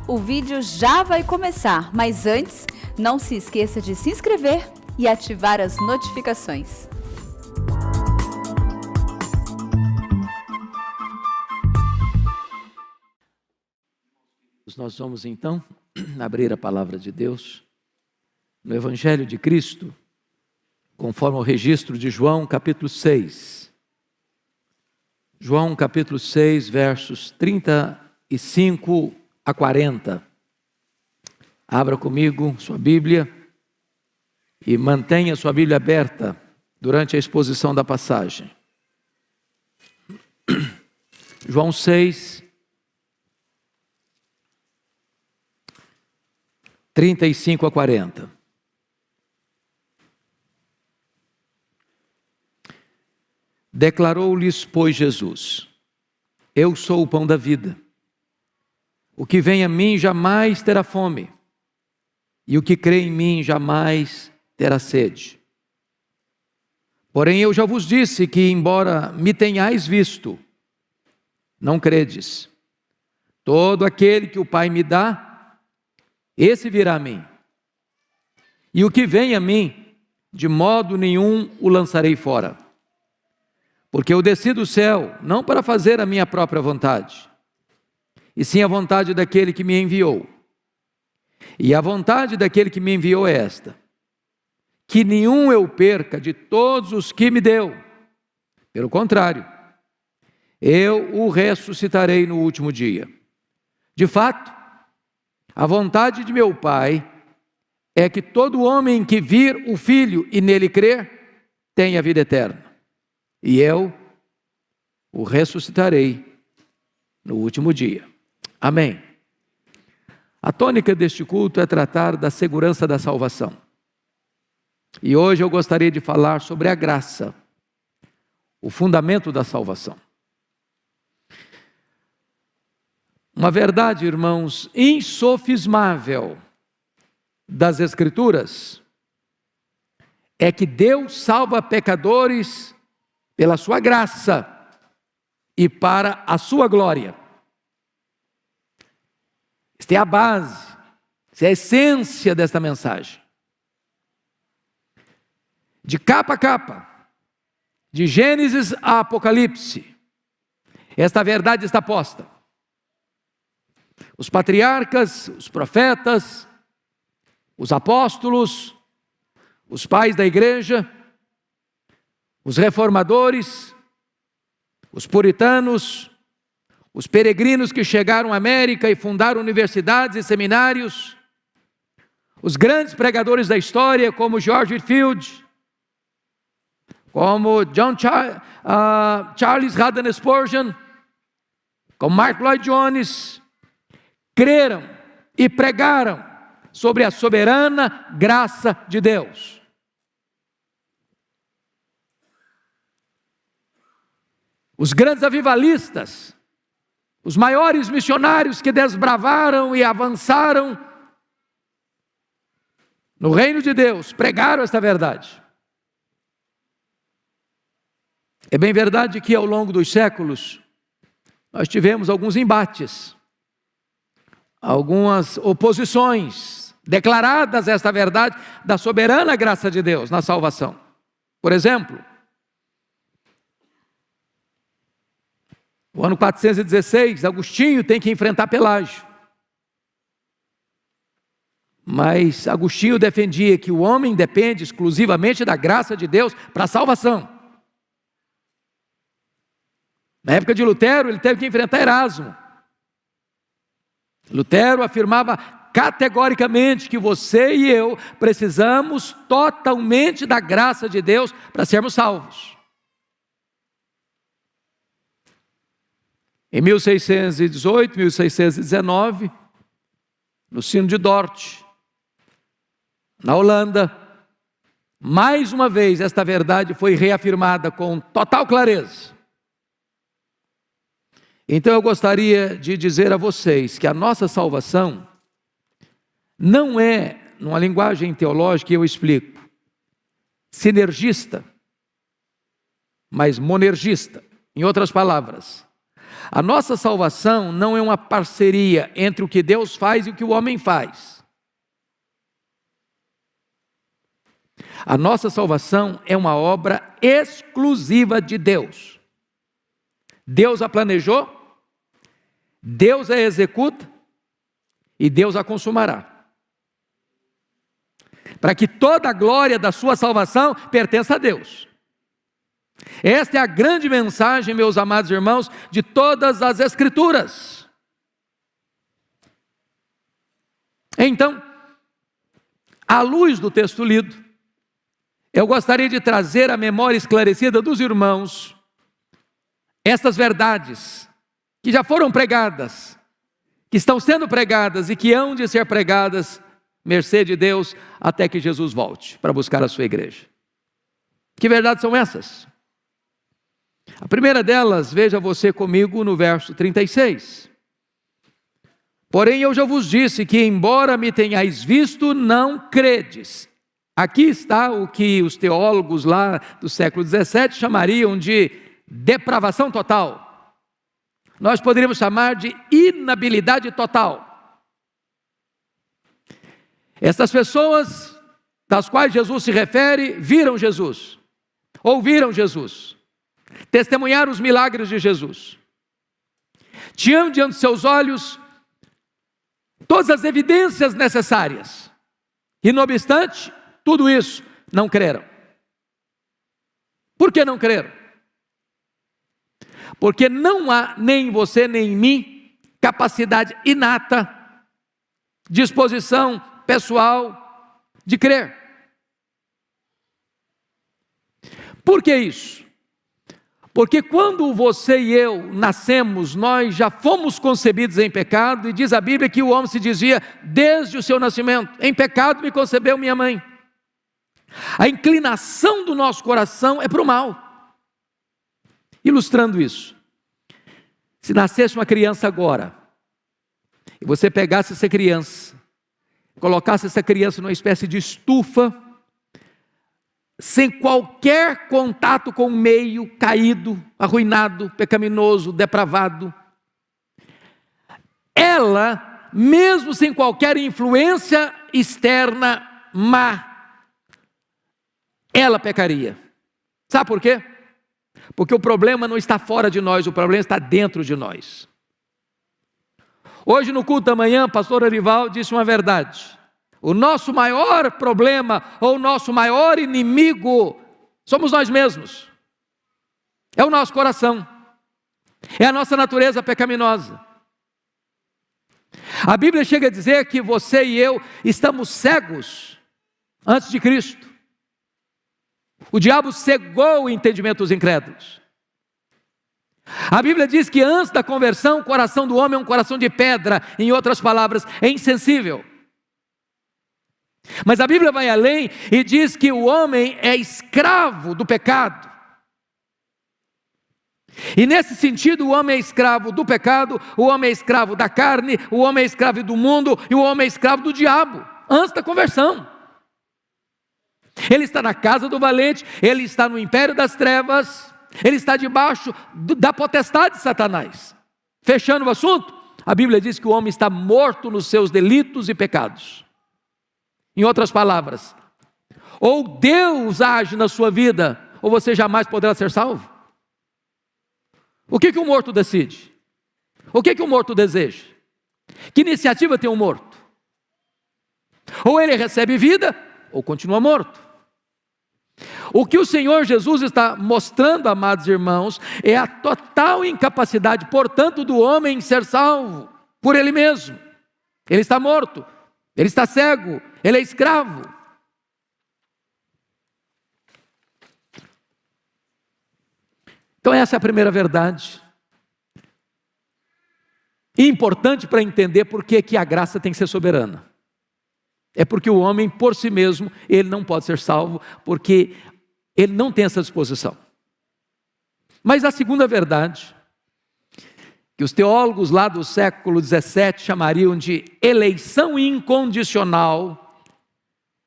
o vídeo já vai começar, mas antes, não se esqueça de se inscrever e ativar as notificações. Nós vamos então abrir a palavra de Deus no Evangelho de Cristo, conforme o registro de João capítulo 6. João capítulo 6, versos 35 a 40. Abra comigo sua Bíblia e mantenha sua Bíblia aberta durante a exposição da passagem. João 6, 35 a 40. Declarou-lhes, pois, Jesus: Eu sou o pão da vida. O que vem a mim jamais terá fome, e o que crê em mim jamais terá sede. Porém, eu já vos disse que, embora me tenhais visto, não credes. Todo aquele que o Pai me dá, esse virá a mim. E o que vem a mim, de modo nenhum o lançarei fora. Porque eu desci do céu, não para fazer a minha própria vontade, e sim a vontade daquele que me enviou. E a vontade daquele que me enviou é esta: que nenhum eu perca de todos os que me deu. Pelo contrário, eu o ressuscitarei no último dia. De fato, a vontade de meu Pai é que todo homem que vir o Filho e nele crer, tenha vida eterna. E eu o ressuscitarei no último dia. Amém. A tônica deste culto é tratar da segurança da salvação. E hoje eu gostaria de falar sobre a graça, o fundamento da salvação. Uma verdade, irmãos, insofismável das Escrituras é que Deus salva pecadores pela sua graça e para a sua glória. Esta é a base, esta é a essência desta mensagem. De capa a capa, de Gênesis a Apocalipse, esta verdade está posta. Os patriarcas, os profetas, os apóstolos, os pais da igreja, os reformadores, os puritanos, os peregrinos que chegaram à América e fundaram universidades e seminários, os grandes pregadores da história como George Whitefield, como Charles Haddon Spurgeon, como Mark Lloyd Jones, creram e pregaram sobre a soberana graça de Deus. Os grandes avivalistas, os maiores missionários que desbravaram e avançaram no reino de Deus, pregaram esta verdade. É bem verdade que ao longo dos séculos nós tivemos alguns embates, algumas oposições declaradas a esta verdade da soberana graça de Deus na salvação. Por exemplo, no ano 416, Agostinho tem que enfrentar Pelágio. Mas Agostinho defendia que o homem depende exclusivamente da graça de Deus para a salvação. Na época de Lutero, ele teve que enfrentar Erasmo. Lutero afirmava categoricamente que você e eu precisamos totalmente da graça de Deus para sermos salvos. Em 1618, 1619, no Sino de Dort, na Holanda, mais uma vez esta verdade foi reafirmada com total clareza. Então eu gostaria de dizer a vocês que a nossa salvação não é, numa linguagem teológica, eu explico, sinergista, mas monergista. Em outras palavras, A nossa salvação não é uma parceria entre o que Deus faz e o que o homem faz. A nossa salvação é uma obra exclusiva de Deus. Deus a planejou, Deus a executa e Deus a consumará. Para que toda a glória da sua salvação pertença a Deus. Esta é a grande mensagem, meus amados irmãos, de todas as Escrituras. Então, à luz do texto lido, eu gostaria de trazer à memória esclarecida dos irmãos estas verdades que já foram pregadas, que estão sendo pregadas e que hão de ser pregadas, mercê de Deus, até que Jesus volte para buscar a sua igreja. Que verdades são essas? A primeira delas, veja você comigo no verso 36. Porém eu já vos disse que, embora me tenhais visto, não credes. Aqui está o que os teólogos lá do século 17 chamariam de depravação total. Nós poderíamos chamar de inabilidade total. Essas pessoas das quais Jesus se refere, viram Jesus, ouviram Jesus, testemunharam os milagres de Jesus, tinham diante de seus olhos todas as evidências necessárias, e não obstante tudo isso, não creram. Por que não creram? Porque não há nem em você nem em mim capacidade inata, disposição pessoal de crer. Por que isso? Porque quando você e eu nascemos, nós já fomos concebidos em pecado, e diz a Bíblia que o homem se dizia desde o seu nascimento: em pecado me concebeu minha mãe. A inclinação do nosso coração é para o mal. Ilustrando isso, se nascesse uma criança agora, e você pegasse essa criança, colocasse essa criança numa espécie de estufa, sem qualquer contato com o meio, caído, arruinado, pecaminoso, depravado, ela, mesmo sem qualquer influência externa má, ela pecaria. Sabe por quê? Porque o problema não está fora de nós, o problema está dentro de nós. Hoje no culto da manhã, o pastor Arival disse uma verdade: o nosso maior problema, ou o nosso maior inimigo, somos nós mesmos. É o nosso coração, é a nossa natureza pecaminosa. A Bíblia chega a dizer que você e eu estamos cegos antes de Cristo. O diabo cegou o entendimento dos incrédulos. A Bíblia diz que antes da conversão, o coração do homem é um coração de pedra, em outras palavras, é insensível. Mas a Bíblia vai além e diz que o homem é escravo do pecado. E nesse sentido, o homem é escravo do pecado, o homem é escravo da carne, o homem é escravo do mundo e o homem é escravo do diabo, antes da conversão. Ele está na casa do valente, ele está no império das trevas, ele está debaixo da potestade de Satanás. Fechando o assunto, a Bíblia diz que o homem está morto nos seus delitos e pecados. Em outras palavras, ou Deus age na sua vida, ou você jamais poderá ser salvo. O que o morto decide? O que o morto deseja? Que iniciativa tem o morto? Ou ele recebe vida, ou continua morto. O que o Senhor Jesus está mostrando, amados irmãos, é a total incapacidade, portanto, do homem em ser salvo por ele mesmo. Ele está morto, ele está cego, ele é escravo. Então essa é a primeira verdade. E importante para entender por que a graça tem que ser soberana. É porque o homem, por si mesmo, ele não pode ser salvo, porque ele não tem essa disposição. Mas a segunda verdade, que os teólogos lá do século 17 chamariam de eleição incondicional,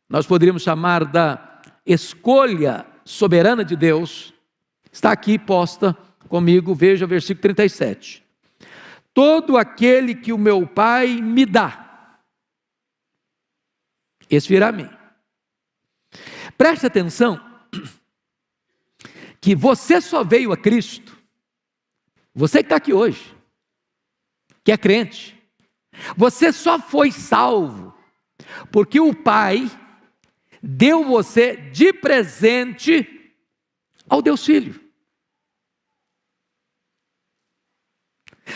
nós poderíamos chamar da escolha soberana de Deus, está aqui posta comigo, veja o versículo 37. Todo aquele que o meu Pai me dá, esse virá a mim. Preste atenção, que você só veio a Cristo, você que está aqui hoje, que é crente, você só foi salvo, porque o Pai deu você de presente ao Deus Filho.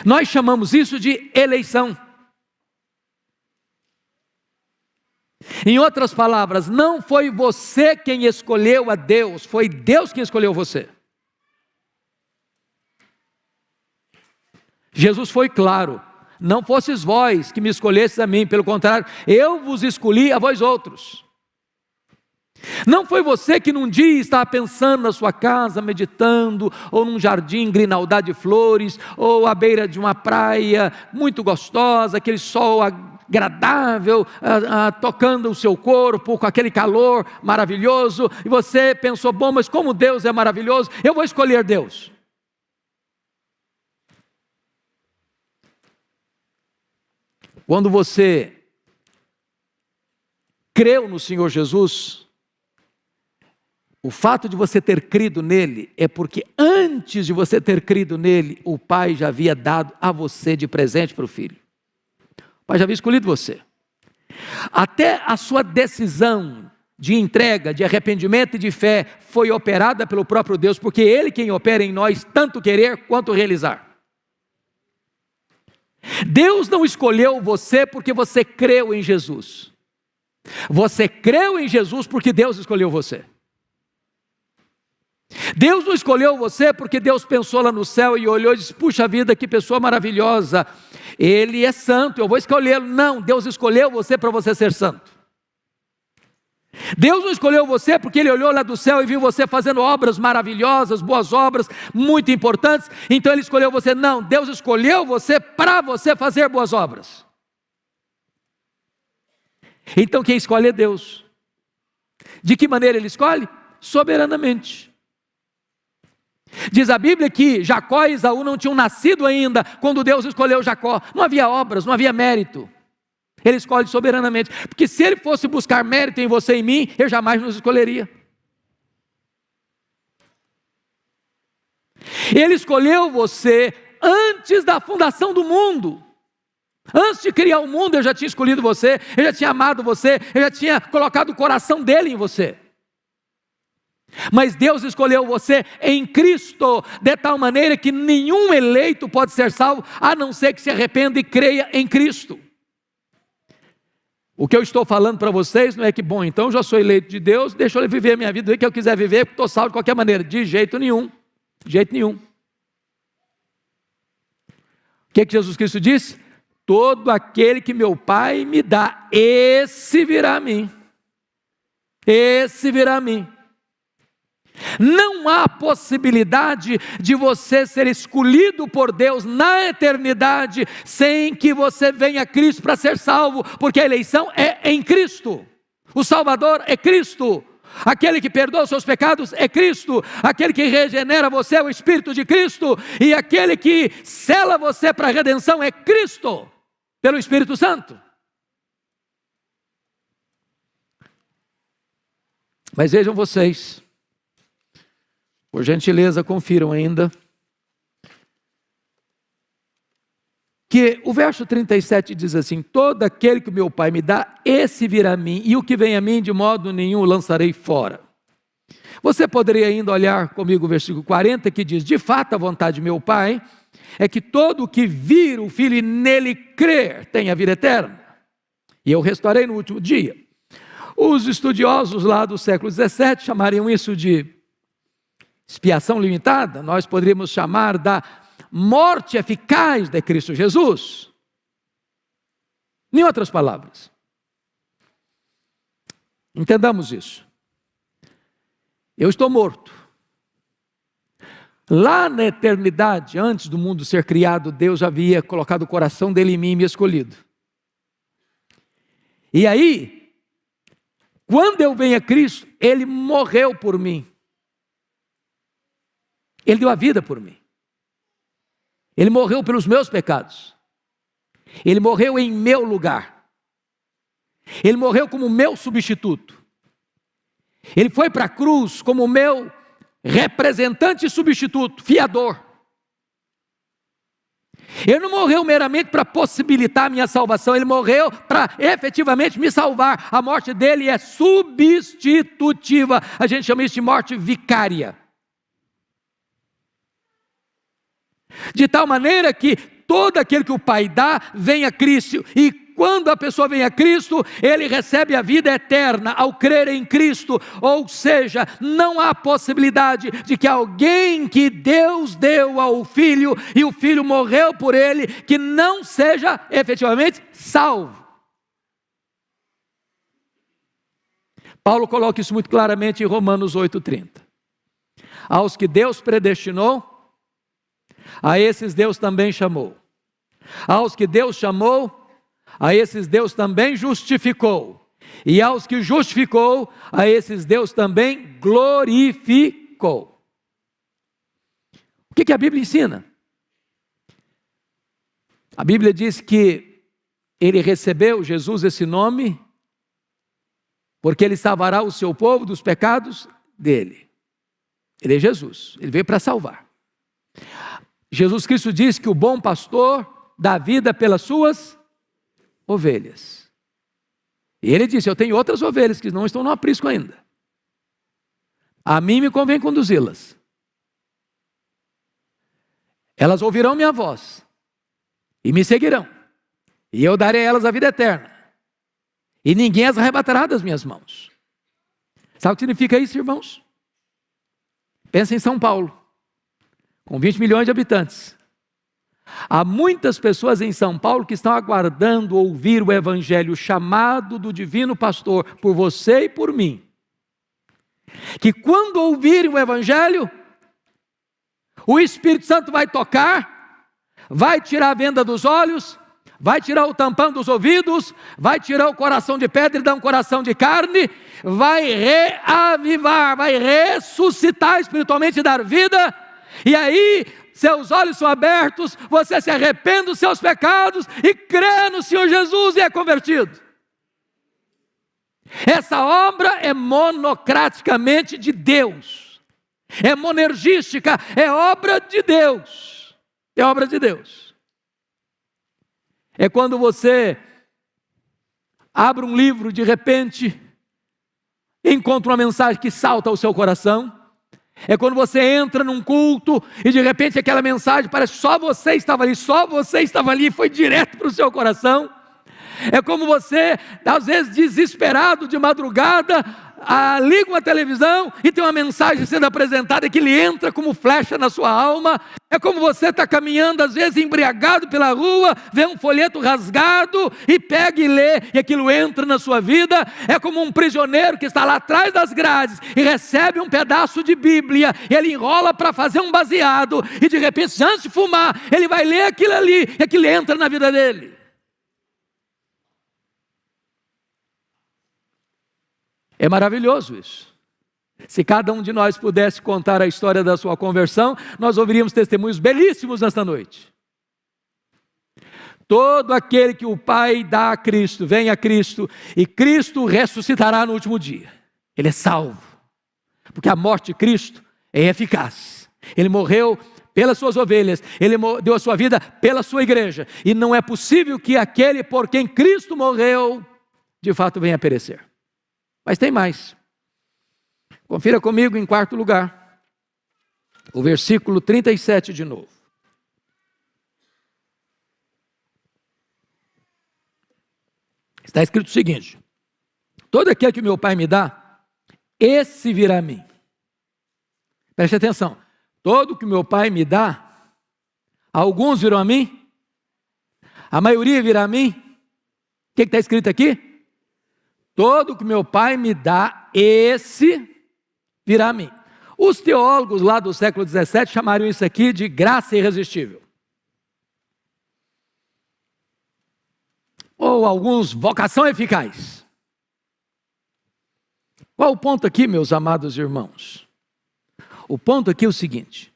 Nós chamamos isso de eleição. Em outras palavras, não foi você quem escolheu a Deus, foi Deus quem escolheu você. Jesus foi claro: não fostes vós que me escolhestes a mim, pelo contrário, eu vos escolhi a vós outros. Não foi você que num dia estava pensando na sua casa, meditando, ou num jardim grinaldado de flores, ou à beira de uma praia muito gostosa, aquele sol agradável, tocando o seu corpo, com aquele calor maravilhoso, e você pensou: bom, mas como Deus é maravilhoso, eu vou escolher Deus. Quando você creu no Senhor Jesus, o fato de você ter crido nele é porque antes de você ter crido nele, o Pai já havia dado a você de presente para o Filho. O Pai já havia escolhido você. Até a sua decisão de entrega, de arrependimento e de fé foi operada pelo próprio Deus, porque Ele quem opera em nós tanto querer quanto realizar. Deus não escolheu você porque você creu em Jesus. Você creu em Jesus porque Deus escolheu você. Deus não escolheu você porque Deus pensou lá no céu e olhou e disse: puxa vida, que pessoa maravilhosa, ele é santo, eu vou escolhê-lo. Não, Deus escolheu você para você ser santo. Deus não escolheu você porque Ele olhou lá do céu e viu você fazendo obras maravilhosas, boas obras, muito importantes, então Ele escolheu você. Não, Deus escolheu você para você fazer boas obras. Então quem escolhe é Deus. De que maneira Ele escolhe? Soberanamente. Diz a Bíblia que Jacó e Esaú não tinham nascido ainda quando Deus escolheu Jacó. Não havia obras, não havia mérito. Ele escolhe soberanamente, porque se Ele fosse buscar mérito em você e em mim, Ele jamais nos escolheria. Ele escolheu você antes da fundação do mundo. Antes de criar o mundo, Ele já tinha escolhido você, Ele já tinha amado você, Ele já tinha colocado o coração dEle em você. Mas Deus escolheu você em Cristo, de tal maneira que nenhum eleito pode ser salvo, a não ser que se arrependa e creia em Cristo. O que eu estou falando para vocês não é que, bom, então eu já sou eleito de Deus, deixa eu viver a minha vida do jeito que eu quiser viver, porque estou salvo de qualquer maneira. De jeito nenhum, de jeito nenhum. O que Jesus Cristo disse? Todo aquele que meu Pai me dá, esse virá a mim. Esse virá a mim. Não há possibilidade de você ser escolhido por Deus na eternidade sem que você venha a Cristo para ser salvo, porque a eleição é em Cristo. O Salvador é Cristo. Aquele que perdoa os seus pecados é Cristo. Aquele que regenera você é o Espírito de Cristo. E aquele que sela você para a redenção é Cristo, pelo Espírito Santo. Mas vejam vocês, por gentileza, confiram ainda, que o verso 37 diz assim: todo aquele que o meu Pai me dá, esse virá a mim, e o que vem a mim, de modo nenhum o lançarei fora. Você poderia ainda olhar comigo o versículo 40, que diz: de fato a vontade de meu Pai é que todo o que vir o Filho e nele crer tenha vida eterna, e eu restarei no último dia. Os estudiosos lá do século 17 chamariam isso de expiação limitada. Nós poderíamos chamar da morte eficaz de Cristo Jesus. Em outras palavras, entendamos isso. Eu estou morto. Lá na eternidade, antes do mundo ser criado, Deus havia colocado o coração dele em mim e me escolhido. E aí, quando eu venho a Cristo, Ele morreu por mim. Ele deu a vida por mim. Ele morreu pelos meus pecados. Ele morreu em meu lugar. Ele morreu como meu substituto. Ele foi para a cruz como meu representante e substituto, fiador. Ele não morreu meramente para possibilitar a minha salvação, ele morreu para efetivamente me salvar. A morte dele é substitutiva. A gente chama isso de morte vicária. De tal maneira que todo aquele que o Pai dá, vem a Cristo. E quando a pessoa vem a Cristo, ele recebe a vida eterna ao crer em Cristo. Ou seja, não há possibilidade de que alguém que Deus deu ao Filho, e o Filho morreu por ele, que não seja efetivamente salvo. Paulo coloca isso muito claramente em Romanos 8,30. Aos que Deus predestinou, a esses Deus também chamou. Aos que Deus chamou, a esses Deus também justificou. E aos que justificou, a esses Deus também glorificou. O que a Bíblia ensina? A Bíblia diz que ele recebeu, Jesus, esse nome, porque ele salvará o seu povo dos pecados dele. Ele é Jesus, ele veio para salvar. Jesus Cristo diz que o bom pastor dá vida pelas suas ovelhas. E ele disse: eu tenho outras ovelhas que não estão no aprisco ainda. A mim me convém conduzi-las. Elas ouvirão minha voz e me seguirão. E eu darei a elas a vida eterna. E ninguém as arrebatará das minhas mãos. Sabe o que significa isso, irmãos? Pensa em São Paulo, com 20 milhões de habitantes. Há muitas pessoas em São Paulo que estão aguardando ouvir o evangelho chamado do divino pastor por você e por mim. Que quando ouvirem o evangelho, o Espírito Santo vai tocar, vai tirar a venda dos olhos, vai tirar o tampão dos ouvidos, vai tirar o coração de pedra e dar um coração de carne, vai reavivar, vai ressuscitar espiritualmente e dar vida. E aí, seus olhos são abertos, você se arrepende dos seus pecados e crê no Senhor Jesus e é convertido. Essa obra é monocraticamente de Deus, é monergística, é obra de Deus, é obra de Deus. É quando você abre um livro, de repente, encontra uma mensagem que salta ao seu coração. É quando você entra num culto e de repente aquela mensagem parece que só você estava ali e foi direto para o seu coração. É como você, às vezes desesperado de madrugada, liga uma televisão e tem uma mensagem sendo apresentada que lhe entra como flecha na sua alma. É como você está caminhando, às vezes embriagado pela rua, vê um folheto rasgado e pega e lê, e aquilo entra na sua vida. É como um prisioneiro que está lá atrás das grades e recebe um pedaço de Bíblia, e ele enrola para fazer um baseado, e de repente, antes de fumar, ele vai ler aquilo ali, e aquilo entra na vida dele. É maravilhoso isso. Se cada um de nós pudesse contar a história da sua conversão, nós ouviríamos testemunhos belíssimos nesta noite. Todo aquele que o Pai dá a Cristo, vem a Cristo, e Cristo ressuscitará no último dia. Ele é salvo, porque a morte de Cristo é eficaz. Ele morreu pelas suas ovelhas, ele deu a sua vida pela sua igreja, e não é possível que aquele por quem Cristo morreu, de fato venha a perecer. Mas tem mais. Confira comigo em quarto lugar, o versículo 37 de novo. Está escrito o seguinte: todo aquele que meu Pai me dá, esse virá a mim. Preste atenção. Todo que meu Pai me dá, alguns virão a mim, a maioria virá a mim. O que está escrito aqui? Todo que meu Pai me dá, esse virá a mim. Os teólogos lá do século XVII chamaram isso aqui de graça irresistível. Ou alguns, vocação eficaz. Qual o ponto aqui, meus amados irmãos? O ponto aqui é o seguinte: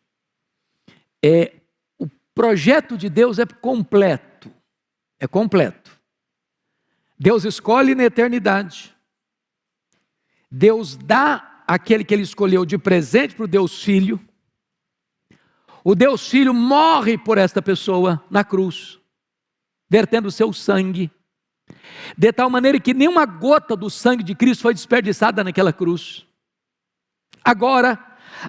projeto de Deus é completo. É completo. Deus escolhe na eternidade. Deus dá aquele que Ele escolheu de presente para o Deus Filho. O Deus Filho morre por esta pessoa na cruz, vertendo o seu sangue, de tal maneira que nenhuma gota do sangue de Cristo foi desperdiçada naquela cruz. Agora,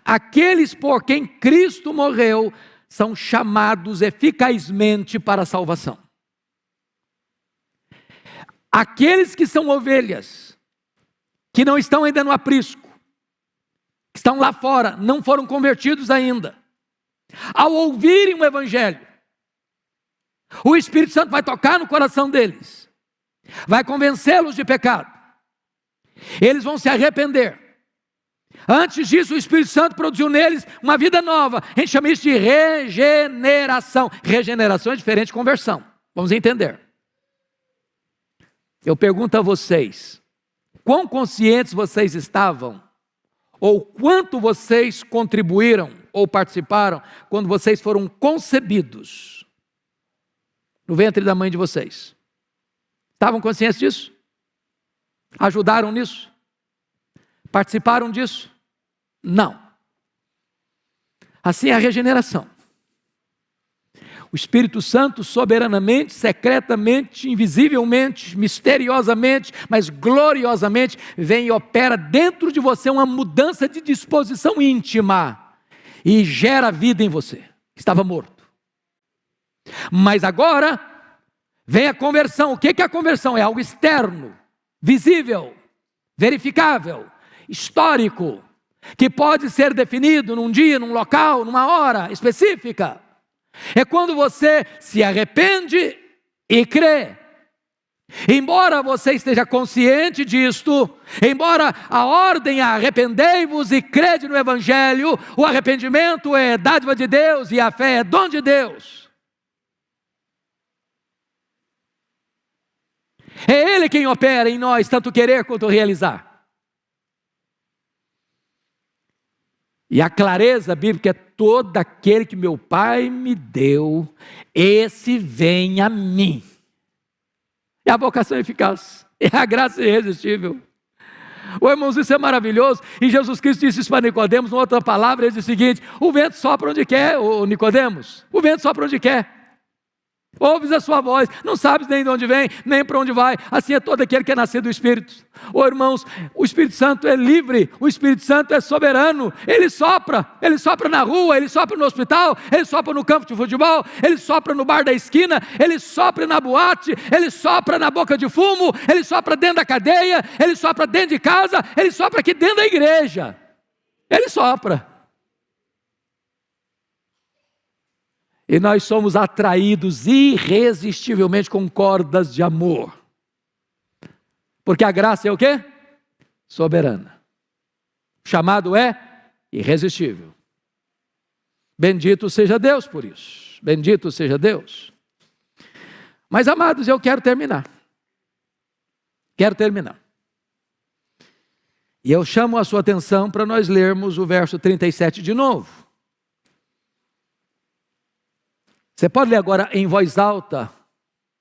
aqueles por quem Cristo morreu são chamados eficazmente para a salvação. Aqueles que são ovelhas, que não estão ainda no aprisco, que estão lá fora, não foram convertidos ainda, ao ouvirem o Evangelho, o Espírito Santo vai tocar no coração deles, vai convencê-los de pecado, eles vão se arrepender. Antes disso, o Espírito Santo produziu neles uma vida nova. A gente chama isso de regeneração. Regeneração é diferente de conversão. Vamos entender. Eu pergunto a vocês, quão conscientes vocês estavam, ou quanto vocês contribuíram ou participaram quando vocês foram concebidos no ventre da mãe de vocês? Estavam conscientes disso? Ajudaram nisso? Participaram disso? Não. Assim é a regeneração. O Espírito Santo soberanamente, secretamente, invisivelmente, misteriosamente, mas gloriosamente, vem e opera dentro de você uma mudança de disposição íntima e gera vida em você, que estava morto. Mas agora vem a conversão. O que é a conversão? É algo externo, visível, verificável, histórico, que pode ser definido num dia, num local, numa hora específica. É quando você se arrepende e crê. Embora você esteja consciente disto, embora a ordem é arrependei-vos e crede no Evangelho, o arrependimento é dádiva de Deus e a fé é dom de Deus. É Ele quem opera em nós, tanto querer quanto realizar. E a clareza bíblica é: todo aquele que meu Pai me deu, esse vem a mim. É a vocação eficaz, é a graça irresistível. Irmãos, isso é maravilhoso. E Jesus Cristo disse isso para Nicodemos, numa outra palavra, ele diz o seguinte: o vento sopra onde quer, Nicodemos, o vento sopra onde quer. Ouves a sua voz, não sabes nem de onde vem, nem para onde vai. Assim é todo aquele que é nascido do Espírito. Irmãos, o Espírito Santo é livre, o Espírito Santo é soberano. Ele sopra na rua, ele sopra no hospital, ele sopra no campo de futebol, ele sopra no bar da esquina, ele sopra na boate, ele sopra na boca de fumo, ele sopra dentro da cadeia, ele sopra dentro de casa, ele sopra aqui dentro da igreja. Ele sopra. E nós somos atraídos irresistivelmente com cordas de amor. Porque a graça é o quê? Soberana. O chamado é irresistível. Bendito seja Deus por isso. Bendito seja Deus. Mas, amados, eu quero terminar. E eu chamo a sua atenção para nós lermos o verso 37 de novo. Você pode ler agora em voz alta,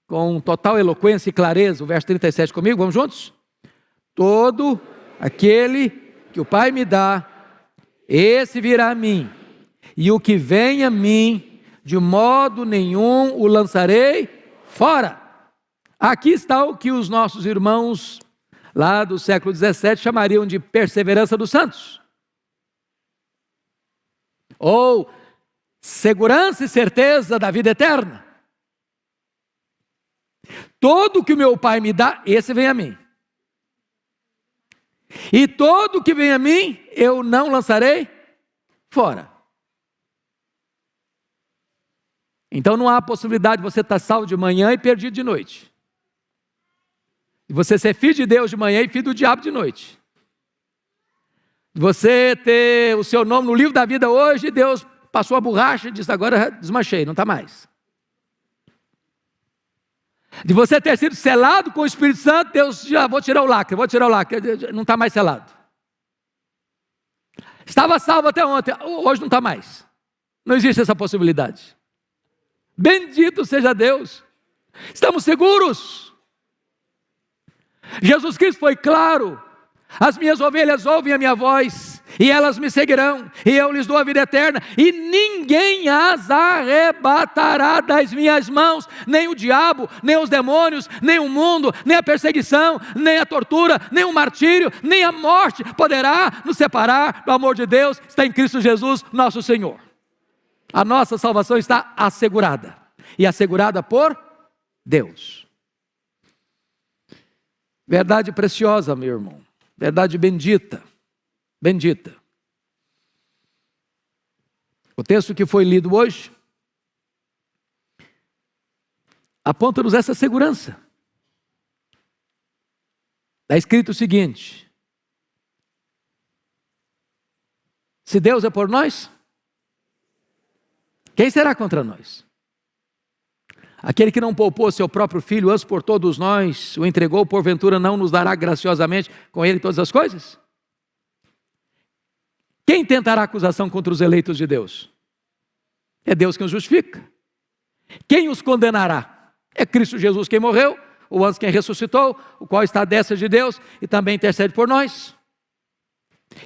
com total eloquência e clareza, o verso 37 comigo, vamos juntos? Todo aquele que o Pai me dá, esse virá a mim, e o que vem a mim, de modo nenhum o lançarei fora. Aqui está o que os nossos irmãos lá do século XVII chamariam de perseverança dos santos. Ou segurança e certeza da vida eterna. Todo que o meu Pai me dá, esse vem a mim. E todo que vem a mim, eu não lançarei fora. Então não há possibilidade de você estar salvo de manhã e perdido de noite. De você ser filho de Deus de manhã e filho do diabo de noite. De você ter o seu nome no livro da vida hoje e Deus passou a borracha e disse: agora desmanchei, não está mais. De você ter sido selado com o Espírito Santo, Deus já vou tirar o lacre, não está mais selado. Estava salvo até ontem, hoje não está mais. Não existe essa possibilidade. Bendito seja Deus. Estamos seguros. Jesus Cristo foi claro: as minhas ovelhas ouvem a minha voz, e elas me seguirão, e eu lhes dou a vida eterna, e ninguém as arrebatará das minhas mãos, nem o diabo, nem os demônios, nem o mundo, nem a perseguição, nem a tortura, nem o martírio, nem a morte poderá nos separar do amor de Deus. Está em Cristo Jesus, nosso Senhor. A nossa salvação está assegurada, e assegurada por Deus. Verdade preciosa, meu irmão. Verdade bendita, bendita. O texto que foi lido hoje aponta-nos essa segurança. Está escrito o seguinte: se Deus é por nós, quem será contra nós? Aquele que não poupou seu próprio filho, antes por todos nós o entregou, porventura não nos dará graciosamente com ele todas as coisas? Quem tentará acusação contra os eleitos de Deus? É Deus quem os justifica. Quem os condenará? É Cristo Jesus quem morreu, o antes quem ressuscitou, o qual está à destra de Deus e também intercede por nós.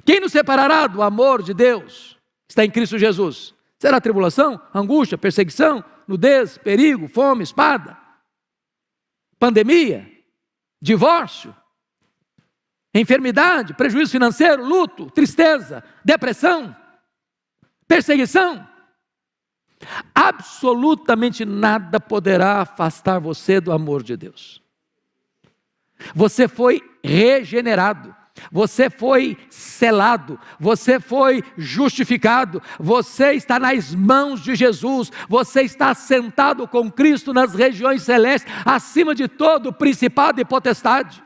Quem nos separará do amor de Deus? Está em Cristo Jesus. Será tribulação, angústia, perseguição, nudez, perigo, fome, espada, pandemia, divórcio, enfermidade, prejuízo financeiro, luto, tristeza, depressão, perseguição? Absolutamente nada poderá afastar você do amor de Deus. Você foi regenerado, você foi selado, você foi justificado, você está nas mãos de Jesus, você está sentado com Cristo nas regiões celestes, acima de todo principado e potestade.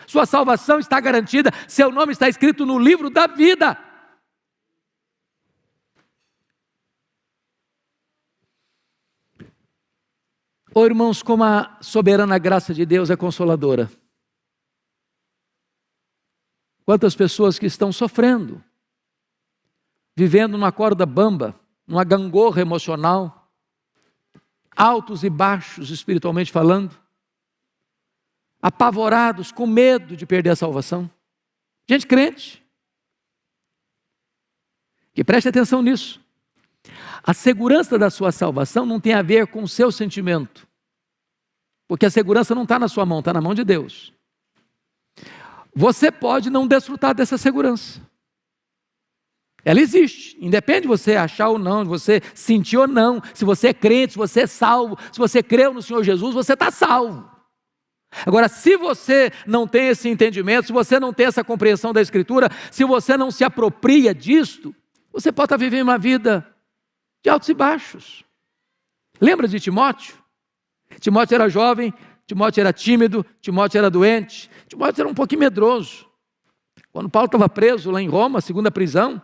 Sua salvação está garantida, seu nome está escrito no livro da vida. Oh, irmãos, como a soberana graça de Deus é consoladora. Quantas pessoas que estão sofrendo, vivendo numa corda bamba, numa gangorra emocional, altos e baixos espiritualmente falando, apavorados, com medo de perder a salvação. Gente crente, que preste atenção nisso. A segurança da sua salvação não tem a ver com o seu sentimento, porque a segurança não está na sua mão, está na mão de Deus. Você pode não desfrutar dessa segurança. Ela existe, independe de você achar ou não, de você sentir ou não, se você é crente, se você é salvo, se você creu no Senhor Jesus, você está salvo. Agora, se você não tem esse entendimento, se você não tem essa compreensão da Escritura, se você não se apropria disto, você pode estar vivendo uma vida de altos e baixos. Lembra de Timóteo? Timóteo era jovem, Timóteo era tímido, Timóteo era doente, Timóteo era um pouquinho medroso. Quando Paulo estava preso lá em Roma, segunda prisão,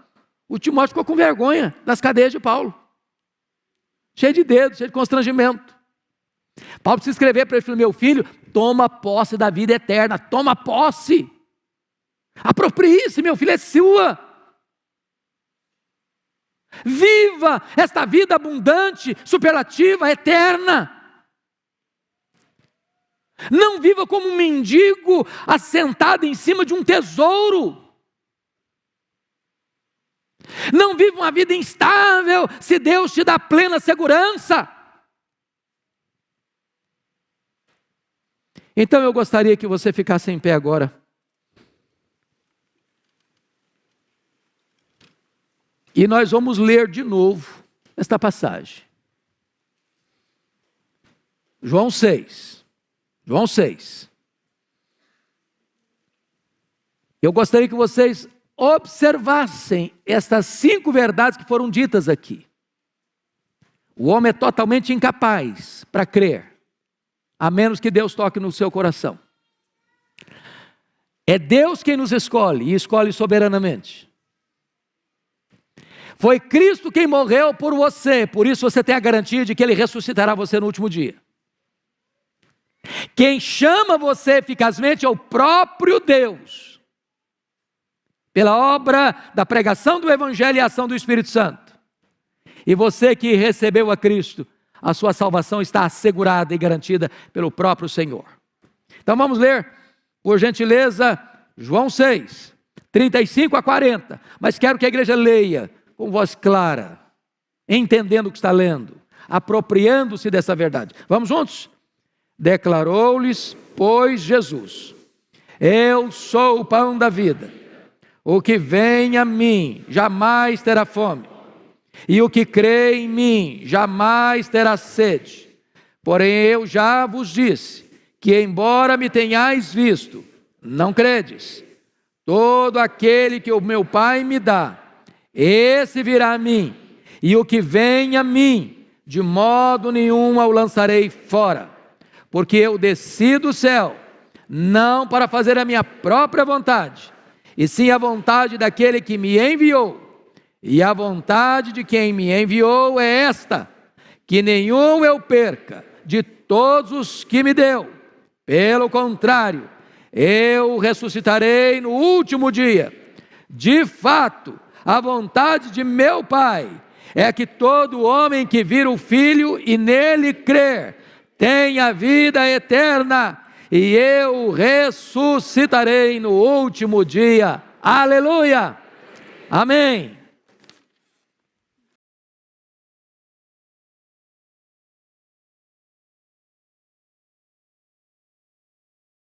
o Timóteo ficou com vergonha das cadeias de Paulo. Cheio de dedos, cheio de constrangimento. Paulo precisa escrever para ele: meu filho, toma posse da vida eterna, toma posse. Aproprie-se, meu filho, é sua. Viva esta vida abundante, superlativa, eterna. Não viva como um mendigo assentado em cima de um tesouro. Não viva uma vida instável se Deus te dá plena segurança. Então eu gostaria que você ficasse em pé agora. E nós vamos ler de novo esta passagem. João 6. João 6. Eu gostaria que vocês observassem estas 5 verdades que foram ditas aqui. O homem é totalmente incapaz para crer, a menos que Deus toque no seu coração. É Deus quem nos escolhe, e escolhe soberanamente. Foi Cristo quem morreu por você, por isso você tem a garantia de que Ele ressuscitará você no último dia. Quem chama você eficazmente é o próprio Deus, pela obra da pregação do Evangelho e a ação do Espírito Santo. E você que recebeu a Cristo, a sua salvação está assegurada e garantida pelo próprio Senhor. Então vamos ler, por gentileza, João 6, 35 a 40. Mas quero que a igreja leia com voz clara, entendendo o que está lendo, apropriando-se dessa verdade. Vamos juntos? Declarou-lhes, pois, Jesus: eu sou o pão da vida. O que vem a mim jamais terá fome, e o que crê em mim jamais terá sede. Porém eu já vos disse que, embora me tenhais visto, não credes. Todo aquele que o meu Pai me dá, esse virá a mim, e o que vem a mim, de modo nenhum o lançarei fora. Porque eu desci do céu, não para fazer a minha própria vontade, e sim a vontade daquele que me enviou. E a vontade de quem me enviou é esta: que nenhum eu perca de todos os que me deu. Pelo contrário, eu ressuscitarei no último dia. De fato, a vontade de meu Pai é que todo homem que vir o Filho e nele crer tenha vida eterna, e eu ressuscitarei no último dia. Aleluia! Amém!